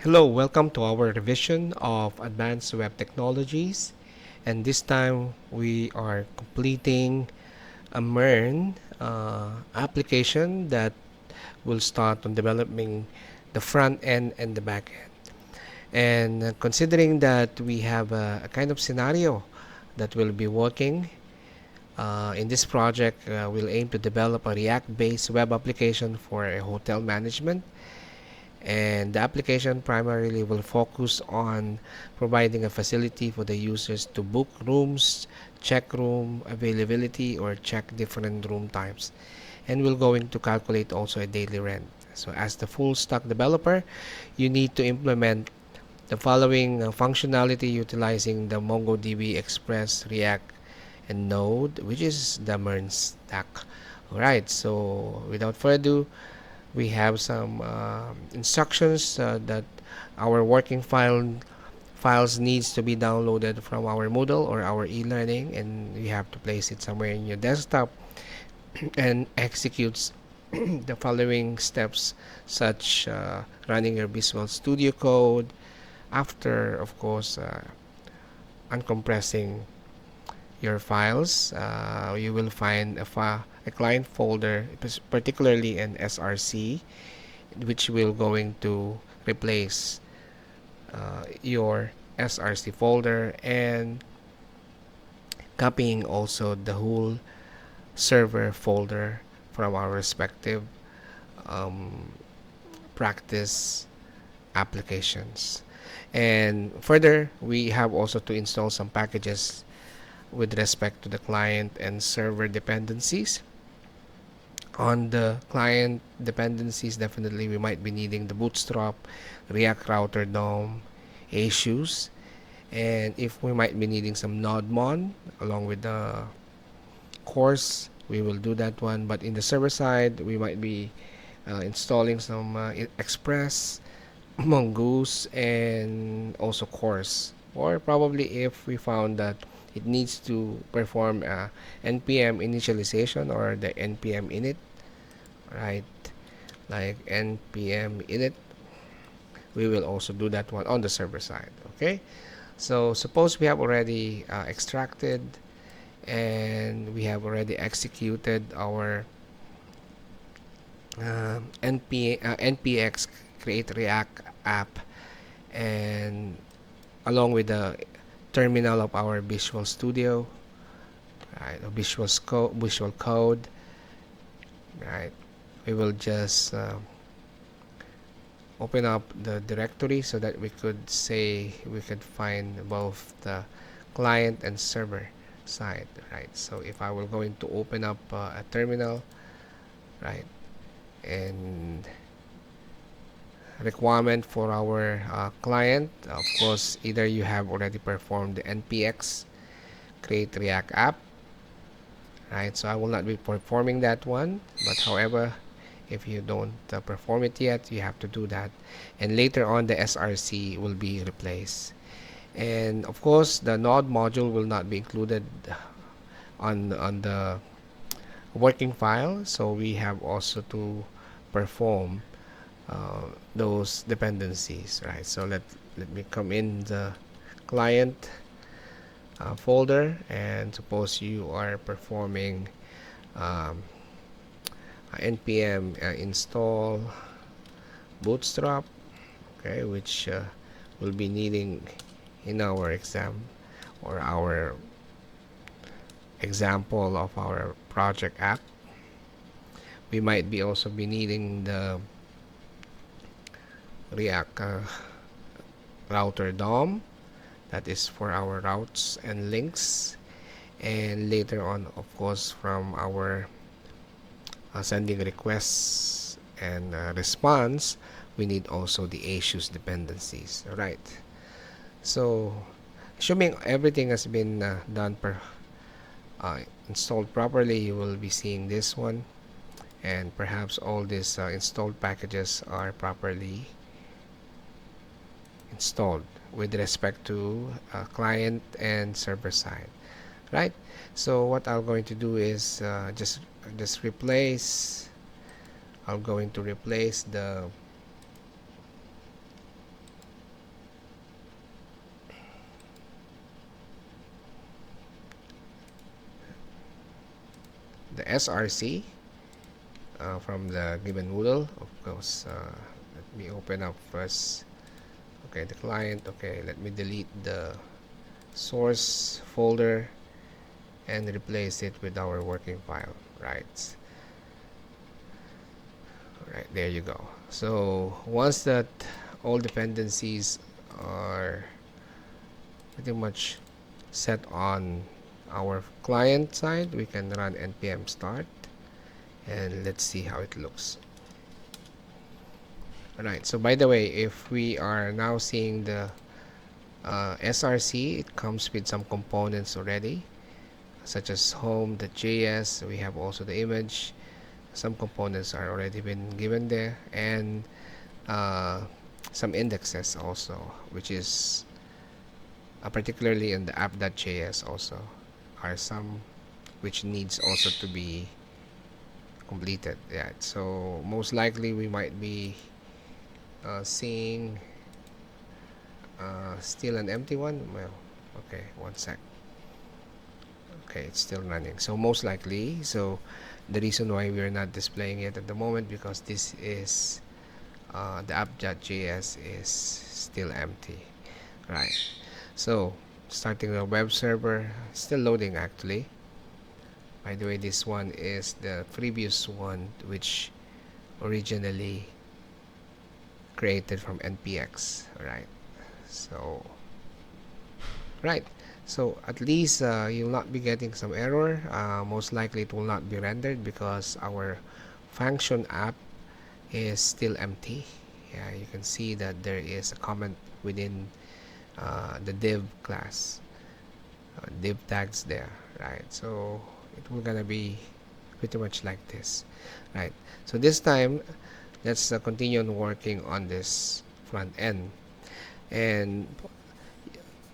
Hello, welcome to our revision of Advanced Web Technologies. And this time we are completing a MERN application that will start on developing the front end and the back end. And considering that we have a kind of scenario that will be working in this project, we'll aim to develop a React-based web application for a hotel management, and the application primarily will focus on providing a facility for the users to book rooms, check room availability, or check different room types, and we're going to calculate also a daily rent. So as the full stack developer, you need to implement the following functionality utilizing the MongoDB, Express, React, and Node, which is the MERN stack. Alright, so without further ado, we have some instructions that our working files needs to be downloaded from our Moodle or our e-learning, and you have to place it somewhere in your desktop and executes the following steps, such running your Visual Studio Code. After, of course, uncompressing your files, you will find a client folder, particularly an SRC, which will going to replace your SRC folder, and copying also the whole server folder from our respective um, practice applications. And further, we have also to install some packages with respect to the client and server dependencies. On the client dependencies, definitely we might be needing the Bootstrap, React Router DOM, issues, and if we might be needing some NodeMon along with the course, we will do that one. But in the server side, we might be installing some Express, Mongoose, and also course. Or probably if we found that it needs to perform npm initialization or the npm init, right? Like npm init, we will also do that one on the server side. Okay, so suppose we have already extracted and we have already executed our npx create react app, and along with the terminal of our Visual Studio, right, or Visual Code, right. We will just open up the directory so that we could say we could find both the client and server side, right? So if I will going to open up a terminal, right, and requirement for our client, of course, either you have already performed the npx create react app, right? So I will not be performing that one, but however, if you don't perform it yet, you have to do that, and later on the src will be replaced. And of course, the node module will not be included on the working file, so we have also to perform those dependencies, right? So let me come in the client folder, and suppose you are performing um, npm install bootstrap, okay, which will be needing in our exam or our example of our project app. We might be also be needing the react router DOM, that is for our routes and links, and later on, of course, from our sending requests and response, we need also the issues dependencies. All right, so assuming everything has been done installed properly, you will be seeing this one, and perhaps all these installed packages are properly installed with respect to client and server side, right? So what I'm going to do is just replace. I'm going to replace the src from the given Moodle. Of course, let me open up first. Okay, the client. Okay, let me delete the source folder and replace it with our working file. Right. Right, there you go. So once that all dependencies are pretty much set on our client side, we can run npm start and let's see how it looks. Alright, so by the way, if we are now seeing the src, it comes with some components already, such as home.js. We have also the image. Some components are already been given there, and some indexes also, which is particularly in the app.js also are some which needs also to be completed. Yeah, so most likely we might be seeing still an empty one. Well, okay, one sec. Okay, it's still running, so most likely. So the reason why we are not displaying it at the moment, because this is the app.js is still empty. Right, so starting the web server, still loading actually. By the way, this one is the previous one which originally created from npx. Right, so right, so at least you'll not be getting some error. Most likely it will not be rendered because our function app is still empty. Yeah, you can see that there is a comment within the div class, div tags there. Right, so it will gonna be pretty much like this. Right, so this time let's continue on working on this front end, and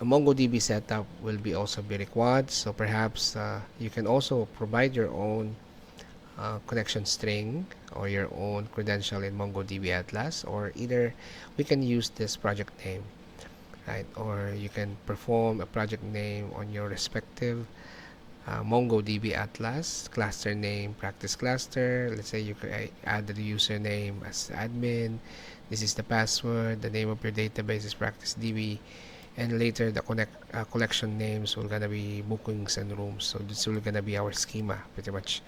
a MongoDB setup will be also be required. So perhaps you can also provide your own connection string or your own credential in MongoDB Atlas, or either we can use this project name, right? Or you can perform a project name on your respective MongoDB Atlas cluster name, practice cluster. Let's say you could add the username as admin. This is the password. The name of your database is PracticeDB, and later the collection names will gonna be bookings and rooms. So this will gonna be our schema pretty much,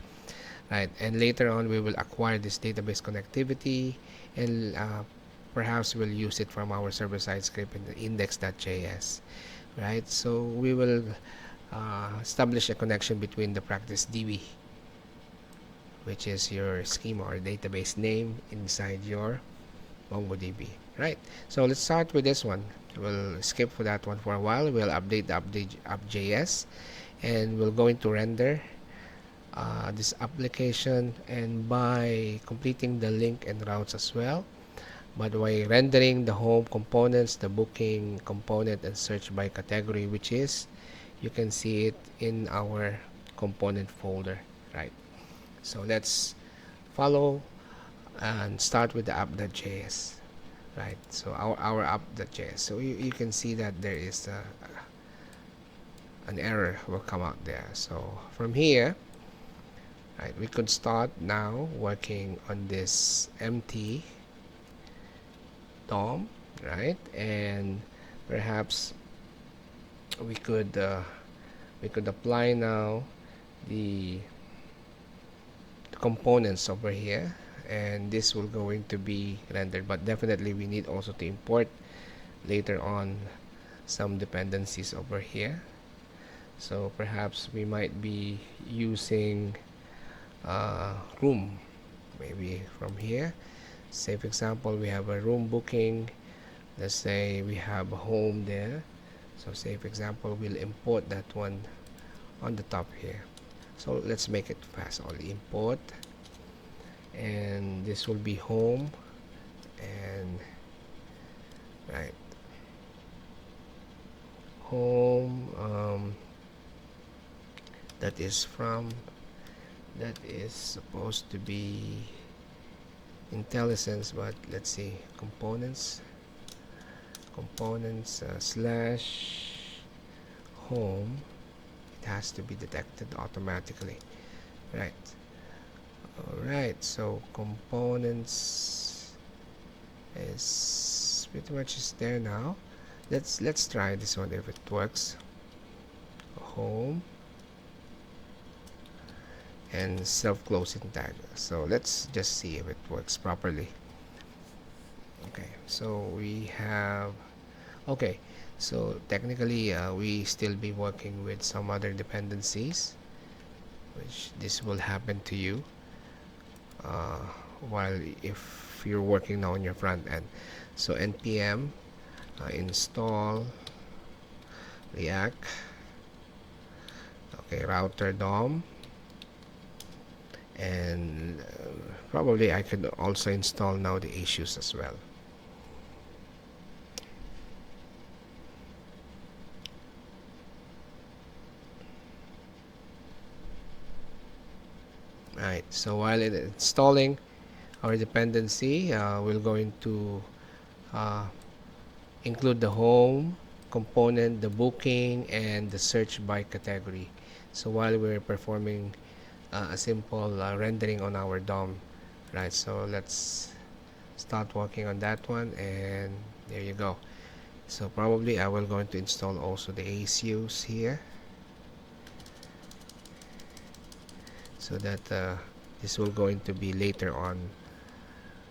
right? And later on we will acquire this database connectivity, and perhaps we'll use it from our server-side script in the index.js, right? So we will establish a connection between the practice DB, which is your schema or database name inside your MongoDB, right? So let's start with this one. We'll skip for that one for a while. We'll update the app.js, and we're going to render this application, and by completing the link and routes as well. By the way, rendering the home components, the booking component, and search by category, which is, you can see it in our component folder, right? So let's follow and start with the app.js, right? So our app.js. So you can see that there is an error will come out there. So from here, right, we could start now working on this empty DOM, right? And perhaps we could apply now the components over here, and this will going to be rendered, but definitely we need also to import later on some dependencies over here. So perhaps we might be using room, maybe from here. Say for example we have a room booking. Let's say we have a home there, so say for example we'll import that one on the top here. So let's make it fast. Only import, and this will be home, and right, home, that is supposed to be IntelliSense, but let's see, components slash home. It has to be detected automatically, right? Alright, so components is pretty much is there now. Let's try this one if it works. Home and self-closing tag. So let's just see if it works properly. Okay, so we have, okay, so technically we still be working with some other dependencies, which this will happen to you uh, while if you're working now on your front end. So npm install react, okay, router DOM, and probably I could also install now the issues as well. Alright, so while installing our dependency, we're going to uh, include the home component, the booking, and the search by category. So while we're performing a simple rendering on our DOM, right? So let's start working on that one, and there you go. So probably I will going to install also the ACUs here, so that this will going to be later on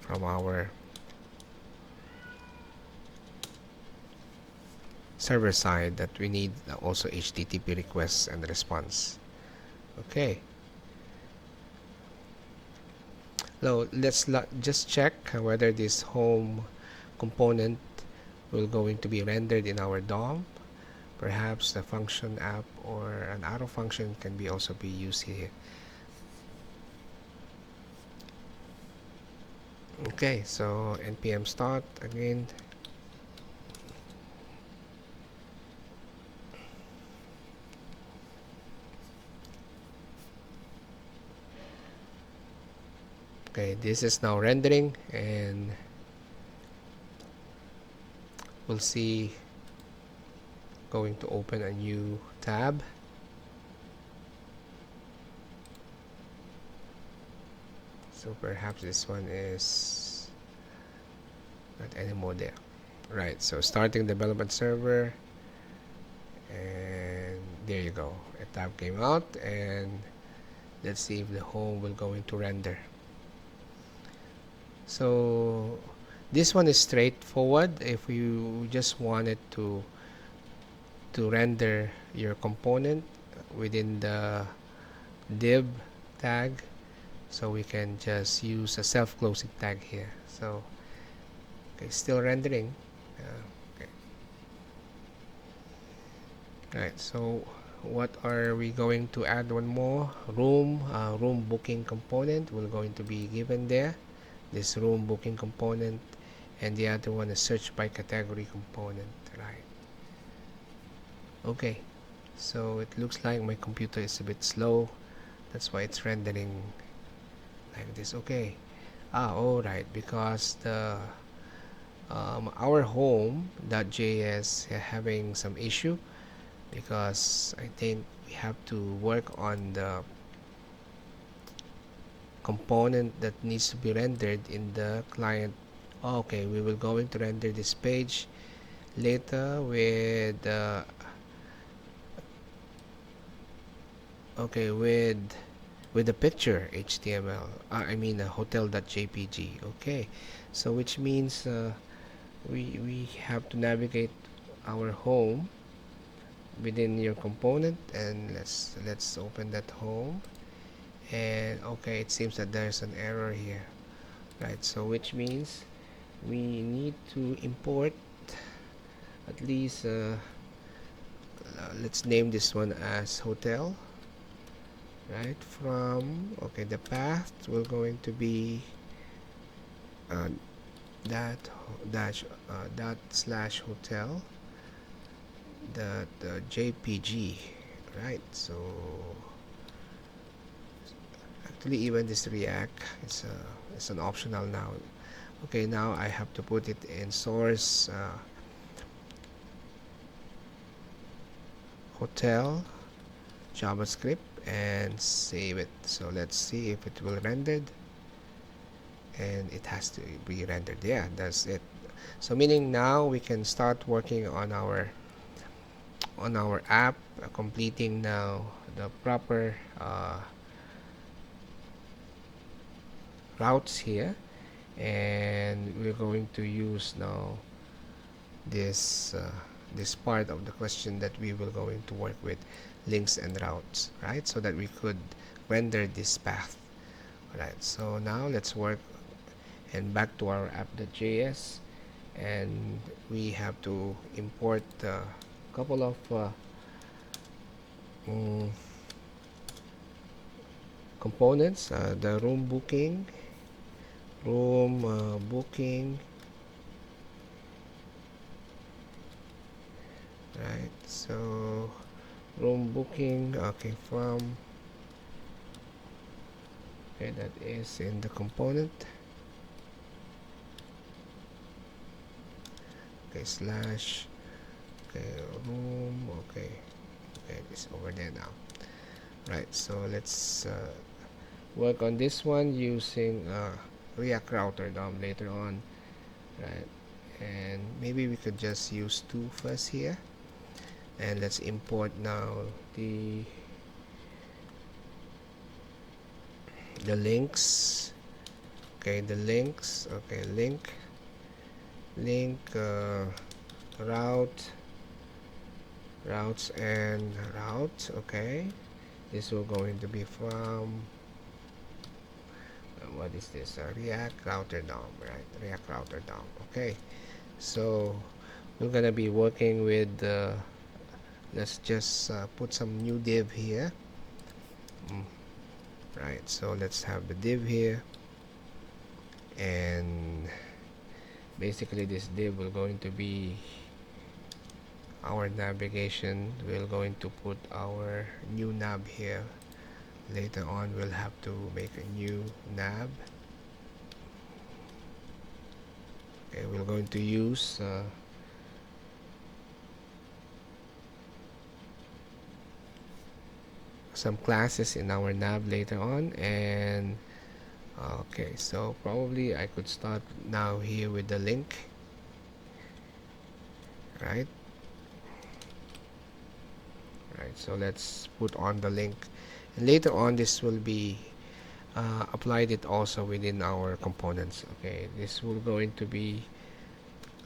from our server side, that we need also HTTP requests and response. Okay, so let's just check whether this home component will going to be rendered in our DOM. Perhaps the function app or an arrow function can be also be used here. Okay, so npm start again. Okay, this is now rendering, and we'll see going to open a new tab. So perhaps this one is not anymore there. Right, so starting development server, and there you go, a tab came out, and let's see if the home will go into render. So this one is straightforward. If you just wanted to render your component within the div tag, so we can just use a self-closing tag here. So okay, still rendering. Okay. Alright, so what are we going to add? One more room booking component will going to be given there, this room booking component, and the other one is search by category component, right? Okay, so it looks like my computer is a bit slow, that's why it's rendering like this. Okay, all right, because the our home.js having some issue, because I think we have to work on the component that needs to be rendered in the client. Okay, we will going to render this page later with okay, with the picture HTML, I mean hotel.jpg. Okay, so which means we have to navigate our home within your component, and let's open that home, and okay, it seems that there's an error here, right? So which means we need to import at least let's name this one as hotel, right? From, okay, the path will going to be uh, that dot slash hotel the jpg, right? So actually even this react, it's an optional now. Okay, now I have to put it in source hotel JavaScript, and save it. So let's see if it will render, and it has to be rendered. Yeah, that's it. So meaning now we can start working on our app, completing now the proper routes here, and we're going to use now this this part of the question that we will going to work with links and routes, right? So that we could render this path. Alright, so now let's work and back to our app.js, and we have to import a couple of mm, components, the room booking, right? So room booking, okay, okay, that is in the component, okay, slash, okay, room, okay, it's over there now, right? So let's work on this one using React Router DOM later on, right? And maybe we could just use two first here, and let's import now the links. Okay, the links, okay, link routes and routes. Okay, this will going to be from what is this, React Router DOM, right? React Router DOM. Okay, so we're gonna be working with let's just put some new div here. Right, so let's have the div here, and basically this div will going to be our navigation. We're going to put our new nav here. Later on we'll have to make a new nav. Okay, we're going to use some classes in our nav later on, and okay, so probably I could start now here with the link, right? So let's put on the link, and later on this will be applied it also within our components. Okay, this will going to be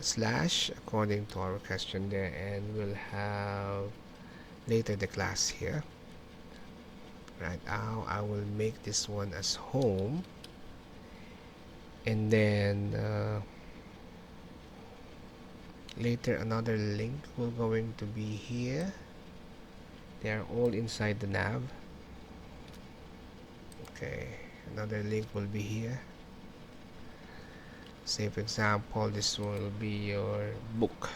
slash according to our question there, and we'll have later the class here. Right now I will make this one as home, and then later another link will going to be here. They are all inside the nav. Okay, another link will be here. Say for example this will be your book.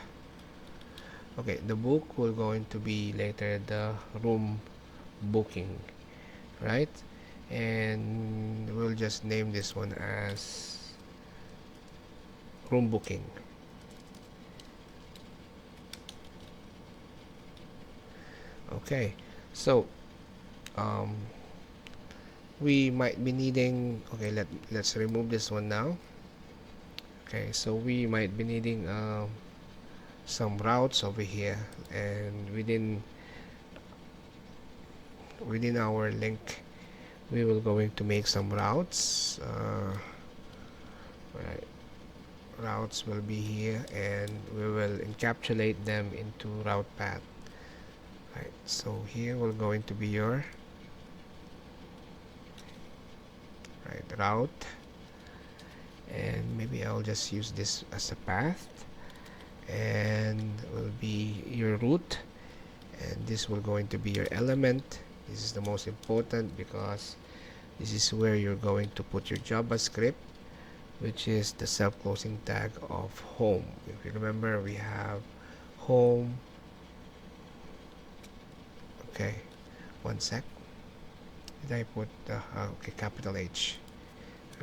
Okay, the book will going to be later the room booking, right? And we'll just name this one as room booking. Okay, so we might be needing, okay, let's remove this one now. Okay, so we might be needing some routes over here, and within our link we will going to make some routes. Right, routes will be here, and we will encapsulate them into route path. Right, so here will going to be your route, and maybe I'll just use this as a path, and will be your route, and this will going to be your element. This is the most important because this is where you're going to put your JavaScript, which is the self-closing tag of home. If you remember, we have home. Okay, one sec. Did I put okay, capital H?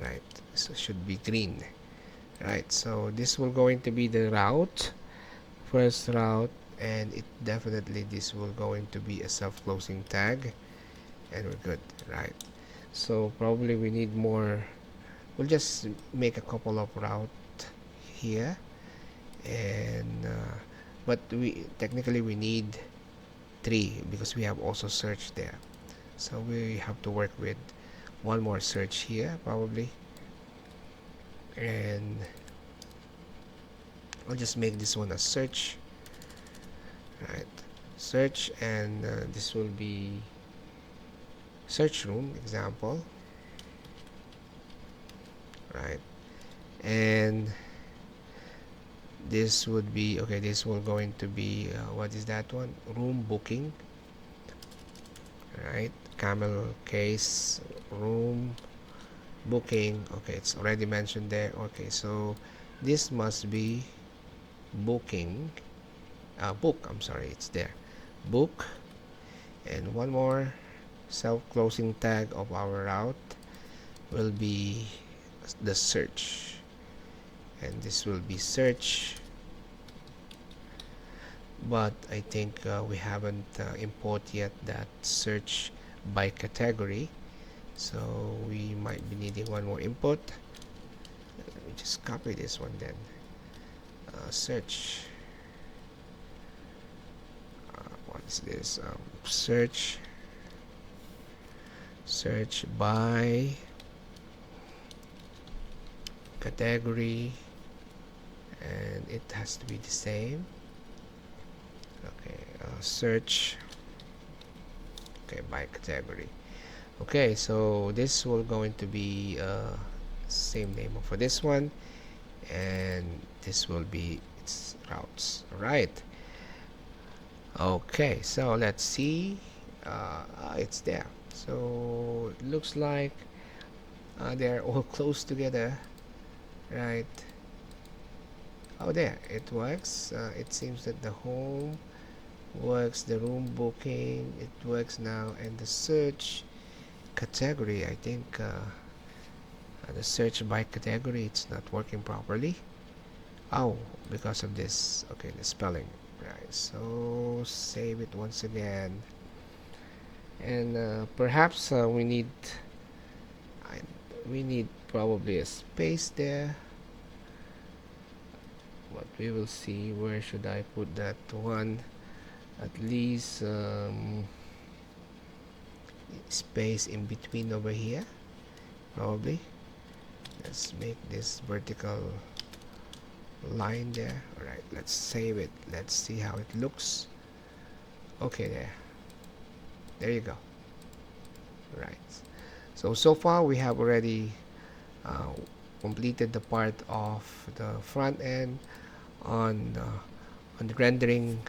Right, so it should be green. Right, so this will going to be the route, first route, and it definitely this will going to be a self-closing tag, and we're good, right? So probably we need more. We'll just make a couple of route here, and but we technically we need three because we have also search there. So we have to work with one more search here probably, and I'll just make this one a search, right? Search, and this will be search room example, right? And this would be okay. This will going to be what is that one? Room booking, right? Camel case room booking. Okay, it's already mentioned there. Okay, so this must be booking. Book. I'm sorry, it's there. Book, and one more self-closing tag of our route will be the search, and this will be search, but I think we haven't import yet that search by category, so we might be needing one more input. Let me just copy this one then. Search, what is this? Search by category, and it has to be the same. Okay, search, okay, by category. Okay, so this will going to be same name for this one, and this will be its routes. All right. Okay, so let's see. It's there. So it looks like they're all close together, right? Oh, there it works. It seems that the home works, the room booking it works now, and the search category, I think the search by category, it's not working properly. Oh, because of this. Okay, the spelling, right? So save it once again, and perhaps I, we need probably a space there, but we will see. Where should I put that one? At least space in between over here probably. Let's make this vertical line there. All right, let's save it. Let's see how it looks. Okay, there you go. Right, so far we have already uh, completed the part of the front end on the rendering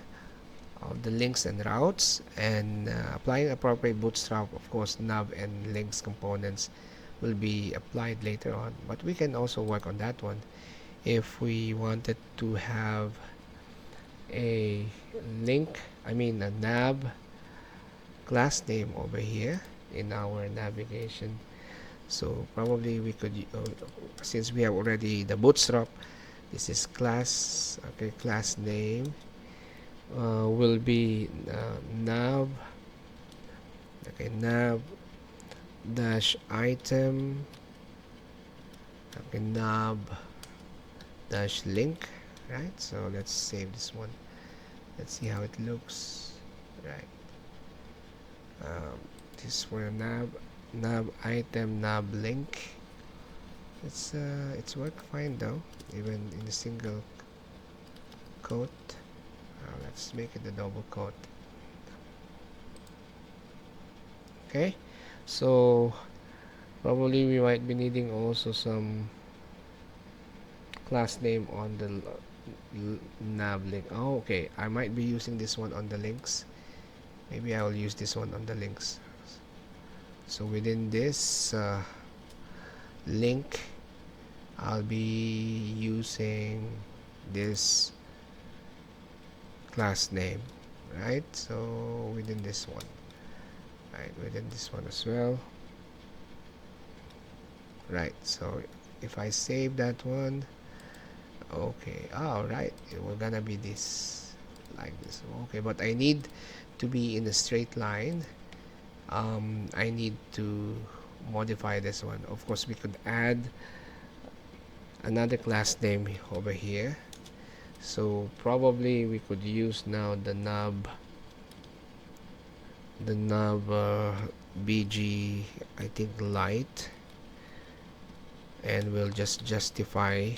of the links and routes, and applying appropriate bootstrap. Of course, nav and links components will be applied later on, but we can also work on that one if we wanted to have a link, I mean a nav class name over here in our navigation. So probably we could since we have already the bootstrap, this is class. Okay, class name will be nav. Okay, nav dash item. Okay, nav dash link. Right, so let's save this one. Let's see how it looks. Right, this for nav item nav link. It's work fine though, even in a single quote. Let's make it a double quote. Okay, so probably we might be needing also some class name on the nav link. Oh, okay, I might be using this one on the links. Maybe I will use this one on the links. So within this link, I'll be using this class name, right? So within this one, right, within this one as well, right? So if I save that one, okay, all right, we're gonna be this like this. Okay, but I need to be in a straight line I need to modify this one. Of course, we could add another class name over here. So probably we could use now the knob BG, I think, light, and we'll just justify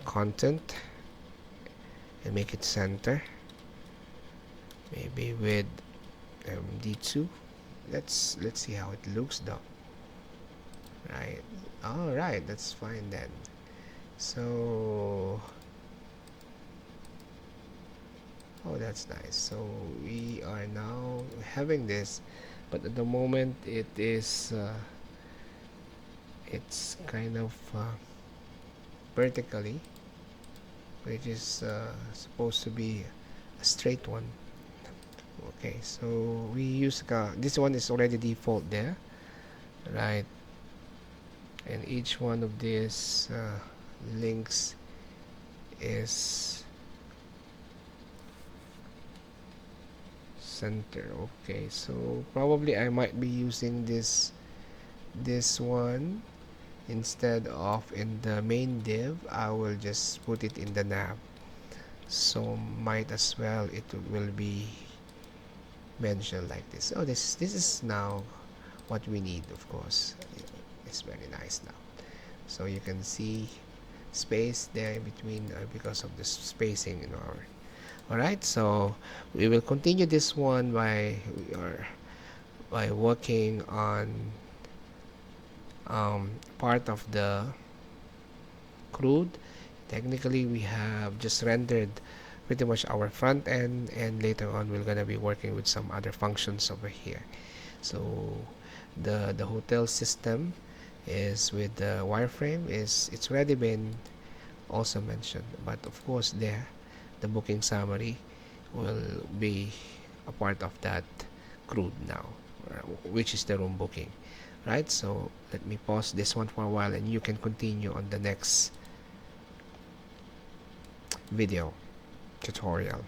content and make it center, maybe with D2. Let's see how it looks though. Right. All right, that's fine then. So, oh, that's nice. So we are now having this, but at the moment it's kind of vertically, which is supposed to be a straight one. Okay, so we use this one is already default there, right? And each one of these links is center. Okay, so probably I might be using this one instead of in the main div. I will just put it in the nav, so might as well it will be mentioned like this. Oh, this is now what we need. Of course, it's very nice now. So you can see space there in between because of the spacing in our. Alright, so we will continue this one by working on part of the crude. Technically, we have just rendered pretty much our front end, and later on we're gonna be working with some other functions over here. So the hotel system is with the wireframe, it's already been also mentioned, but of course there the booking summary will be a part of that crude now, which is the room booking, right? So let me pause this one for a while and you can continue on the next video tutorial.